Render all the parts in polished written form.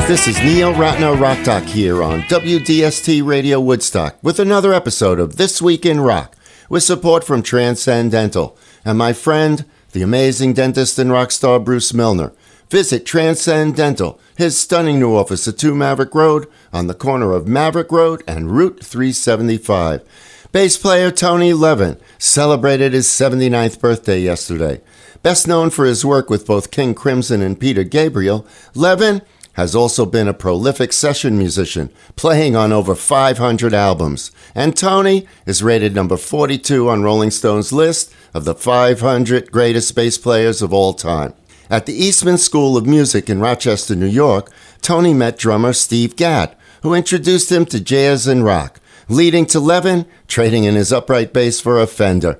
This is Neil Ratner Rock Doc here on WDST Radio Woodstock with another episode of This Week in Rock with support from Transcend Dental and my friend, the amazing dentist and rock star Bruce Milner. Visit Transcend Dental, his stunning new office at 2 Maverick Road on the corner of Maverick Road and Route 375. Bass player Tony Levin celebrated his 79th birthday yesterday. Best known for his work with both King Crimson and Peter Gabriel, Levin has also been a prolific session musician, playing on over 500 albums. And Tony is rated number 42 on Rolling Stone's list of the 500 greatest bass players of all time. At the Eastman School of Music in Rochester, New York, Tony met drummer Steve Gadd, who introduced him to jazz and rock, leading to Levin trading in his upright bass for a Fender.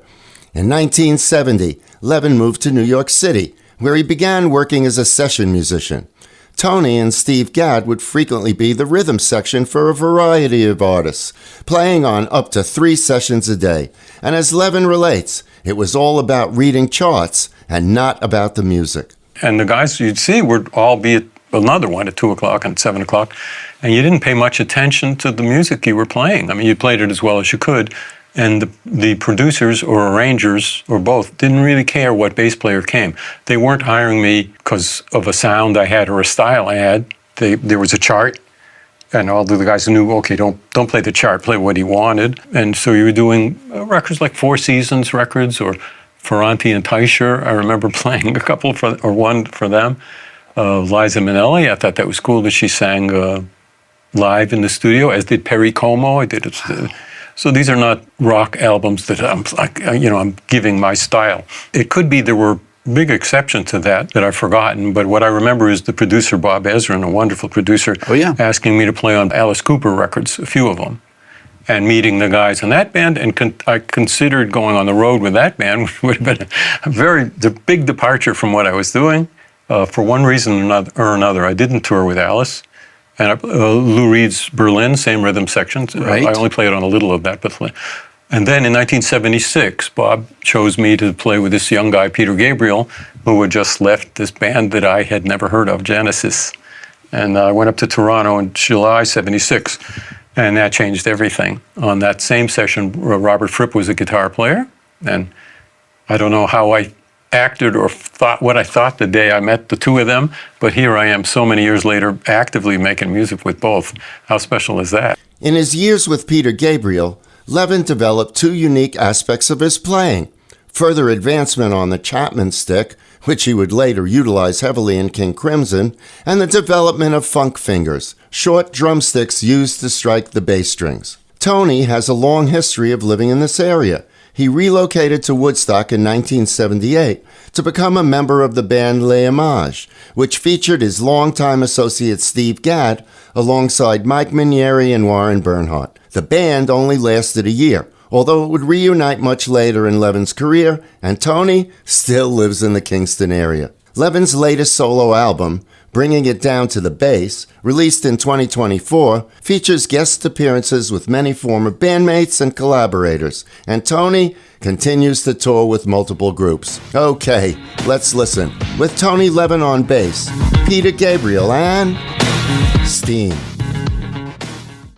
In 1970, Levin moved to New York City, where he began working as a session musician. Tony and Steve Gadd would frequently be the rhythm section for a variety of artists, playing on up to 3 sessions a day. And as Levin relates, it was all about reading charts and not about the music. And the guys you'd see would all be at another one at 2 o'clock and 7 o'clock, and you didn't pay much attention to the music you were playing. I mean, you played it as well as you could, and the producers or arrangers or both didn't really care what bass player came. They weren't hiring me because of a sound I had or a style I had. There was a chart, and all the guys knew, okay, don't play the chart, play what he wanted. And so you were doing records like Four Seasons records or Ferranti and Teicher. I remember playing a couple one for them. Liza Minnelli, I thought that was cool that she sang live in the studio, as did Perry Como. I did it. So these are not rock albums that I'm giving my style. It could be there were big exceptions to that I've forgotten, but what I remember is the producer, Bob Ezrin, a wonderful producer, asking me to play on Alice Cooper records, a few of them, and meeting the guys in that band, and I considered going on the road with that band, which would have been a big departure from what I was doing. For one reason or another, I didn't tour with Alice. And Lou Reed's Berlin, same rhythm sections. Right. I only played on a little of that. And then in 1976, Bob chose me to play with this young guy, Peter Gabriel, who had just left this band that I had never heard of, Genesis. And I went up to Toronto in July 76, and that changed everything. On that same session, Robert Fripp was a guitar player, and I don't know how I acted or thought what I thought the day I met the two of them, but here I am so many years later actively making music with both. How special is that? In his years with Peter Gabriel, Levin developed 2 unique aspects of his playing: further advancement on the Chapman Stick, which he would later utilize heavily in King Crimson, and the development of funk fingers, short drumsticks used to strike the bass strings. Tony has a long history of living in this area. He relocated to Woodstock in 1978 to become a member of the band Les Images, which featured his longtime associate Steve Gadd alongside Mike Minieri and Warren Bernhardt. The band only lasted a year, although it would reunite much later in Levin's career, and Tony still lives in the Kingston area. Levin's latest solo album, Bringing It Down to the Bass, released in 2024, features guest appearances with many former bandmates and collaborators, and Tony continues to tour with multiple groups. Okay, let's listen. With Tony Levin on bass, Peter Gabriel and Steam.